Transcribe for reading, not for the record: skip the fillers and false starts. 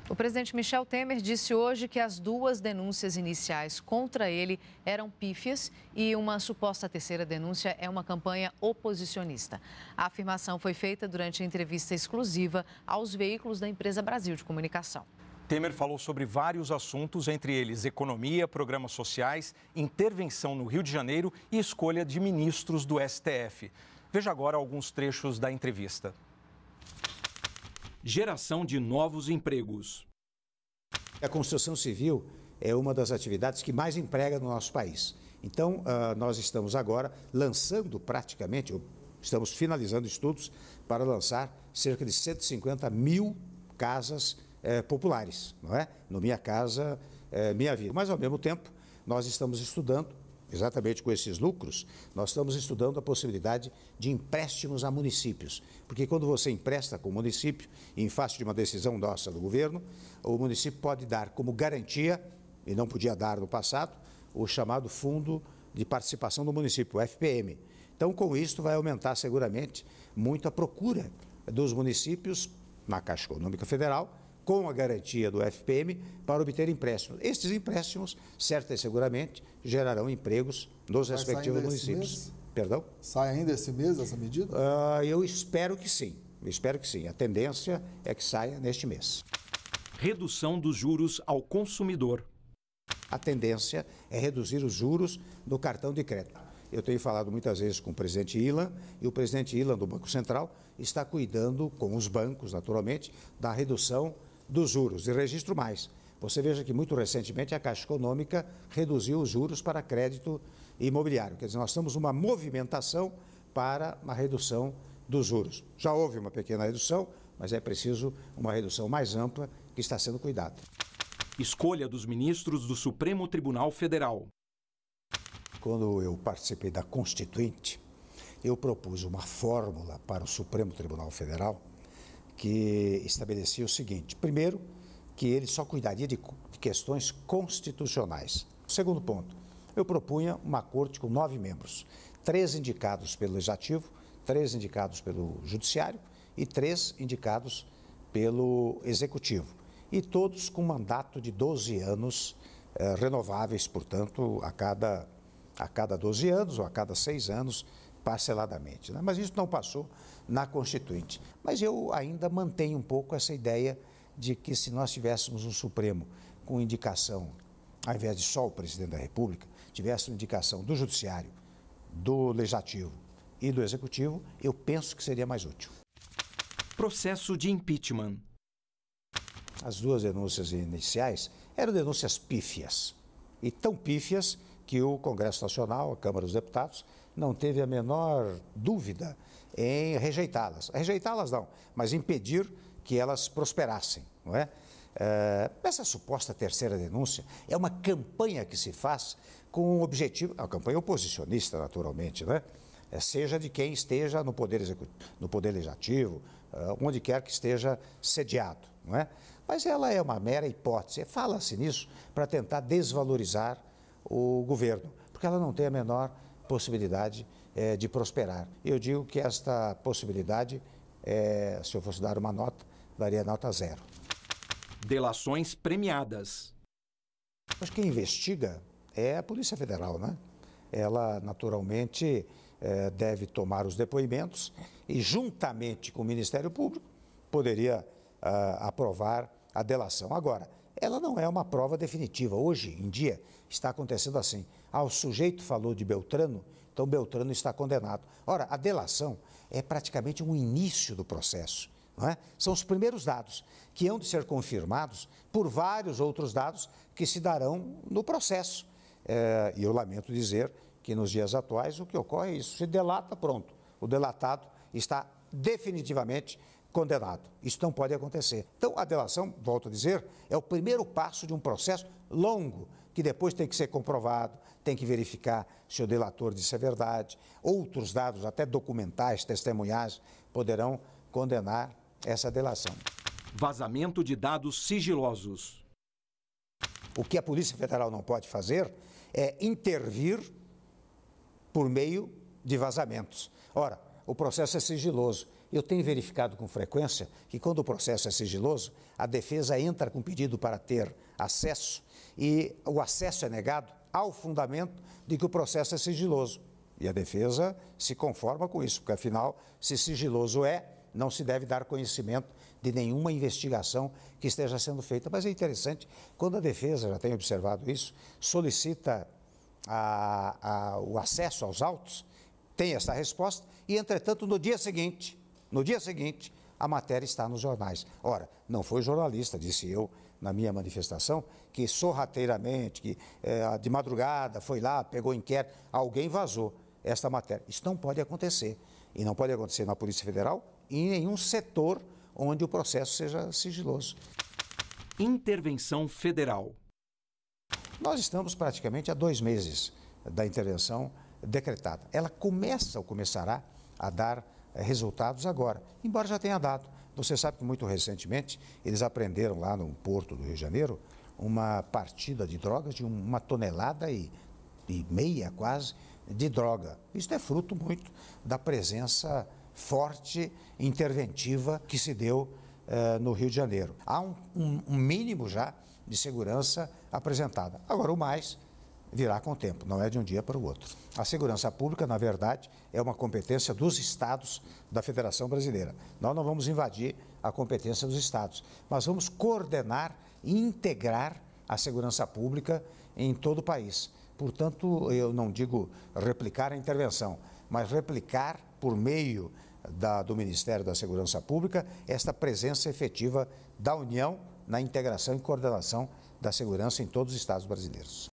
O presidente Michel Temer disse hoje que as duas denúncias iniciais contra ele eram pífias e uma suposta terceira denúncia é uma campanha oposicionista. A afirmação foi feita durante a entrevista exclusiva aos veículos da empresa Brasil de Comunicação. Temer falou sobre vários assuntos, entre eles economia, programas sociais, intervenção no Rio de Janeiro e escolha de ministros do STF. Veja agora alguns trechos da entrevista. Geração de novos empregos. A construção civil é uma das atividades que mais emprega no nosso país. Então, nós estamos agora lançando praticamente, estamos finalizando estudos para lançar cerca de 150 mil casas populares, não é? No Minha Casa, Minha Vida. Mas, ao mesmo tempo, nós estamos estudando, exatamente com esses lucros, nós estamos estudando a possibilidade de empréstimos a municípios. Porque quando você empresta com o município, em face de uma decisão nossa do governo, o município pode dar como garantia, e não podia dar no passado, o chamado Fundo de Participação do Município, o FPM. Então, com isso, vai aumentar seguramente muito a procura dos municípios na Caixa Econômica Federal, com a garantia do FPM, para obter empréstimos. Estes empréstimos, certa e seguramente, gerarão empregos nos respectivos municípios. Perdão? Sai ainda esse mês essa medida? Eu espero que sim. A tendência é que saia neste mês. Redução dos juros ao consumidor. A tendência é reduzir os juros do cartão de crédito. Eu tenho falado muitas vezes com o presidente Ilan, e o presidente Ilan do Banco Central está cuidando, com os bancos, naturalmente, da redução dos juros. E registro mais. Você veja que muito recentemente a Caixa Econômica reduziu os juros para crédito imobiliário. Quer dizer, nós temos uma movimentação para uma redução dos juros. Já houve uma pequena redução, mas é preciso uma redução mais ampla que está sendo cuidada. Escolha dos ministros do Supremo Tribunal Federal. Quando eu participei da Constituinte, eu propus uma fórmula para o Supremo Tribunal Federal que estabelecia o seguinte: primeiro, que ele só cuidaria de questões constitucionais. Segundo ponto, eu propunha uma corte com 9 membros, 3 indicados pelo Legislativo, 3 indicados pelo Judiciário e 3 indicados pelo Executivo. E todos com mandato de 12 anos, renováveis, portanto, a cada 12 anos ou a cada 6 anos, parceladamente, né? Mas isso não passou na Constituinte. Mas eu ainda mantenho um pouco essa ideia de que se nós tivéssemos um Supremo com indicação, ao invés de só o presidente da República, tivesse uma indicação do Judiciário, do Legislativo e do Executivo, eu penso que seria mais útil. Processo de impeachment. As duas denúncias iniciais eram denúncias pífias, e tão pífias que o Congresso Nacional, a Câmara dos Deputados, não teve a menor dúvida em rejeitá-las. Rejeitá-las não, mas impedir que elas prosperassem, não é? Essa suposta terceira denúncia é uma campanha que se faz com o objetivo, a campanha oposicionista, naturalmente, né? Seja de quem esteja no Poder Legislativo, onde quer que esteja sediado, não é? Mas ela é uma mera hipótese, fala-se nisso para tentar desvalorizar o governo, porque ela não tem a menor possibilidade de prosperar. Eu digo que esta possibilidade, se eu fosse dar uma nota, daria nota 0. Delações premiadas. Mas quem investiga é a Polícia Federal, né? Ela, naturalmente, deve tomar os depoimentos e, juntamente com o Ministério Público, poderia aprovar a delação. Agora, ela não é uma prova definitiva. Hoje em dia está acontecendo assim. O sujeito falou de Beltrano, então Beltrano está condenado. Ora, a delação é praticamente um início do processo, não é? São os primeiros dados que hão de ser confirmados por vários outros dados que se darão no processo. E eu lamento dizer que nos dias atuais o que ocorre é isso. Se delata, pronto. O delatado está definitivamente condenado. Isso não pode acontecer. Então, a delação, volto a dizer, é o primeiro passo de um processo longo, que depois tem que ser comprovado, tem que verificar se o delator disse a verdade. Outros dados, até documentais, testemunhais, poderão condenar essa delação. Vazamento de dados sigilosos. O que a Polícia Federal não pode fazer é intervir por meio de vazamentos. Ora, o processo é sigiloso. eu tenho verificado com frequência que quando o processo é sigiloso, a defesa entra com pedido para ter acesso e o acesso é negado ao fundamento de que o processo é sigiloso. E a defesa se conforma com isso, porque afinal, se sigiloso não se deve dar conhecimento de nenhuma investigação que esteja sendo feita. Mas é interessante, quando a defesa, já tem observado isso, solicita o acesso aos autos, tem essa resposta e, entretanto, no dia seguinte, a matéria está nos jornais. Ora, não foi jornalista, disse eu na minha manifestação, que sorrateiramente, que de madrugada foi lá, pegou inquérito, alguém vazou esta matéria. Isso não pode acontecer. E não pode acontecer na Polícia Federal e em nenhum setor onde o processo seja sigiloso. Intervenção federal. Nós estamos praticamente há 2 meses da intervenção decretada. Ela começará a dar resultados agora, embora já tenha dado. Você sabe que muito recentemente eles apreenderam lá no porto do Rio de Janeiro uma partida de drogas de 1,5 tonelada quase de droga. Isso é fruto muito da presença forte, interventiva que se deu no Rio de Janeiro. Há um mínimo já de segurança apresentada. Agora, o mais virá com o tempo, não é de um dia para o outro. A segurança pública, na verdade, é uma competência dos estados da Federação Brasileira. Nós não vamos invadir a competência dos estados, mas vamos coordenar e integrar a segurança pública em todo o país. Portanto, eu não digo replicar a intervenção, mas replicar por meio do Ministério da Segurança Pública esta presença efetiva da União na integração e coordenação da segurança em todos os estados brasileiros.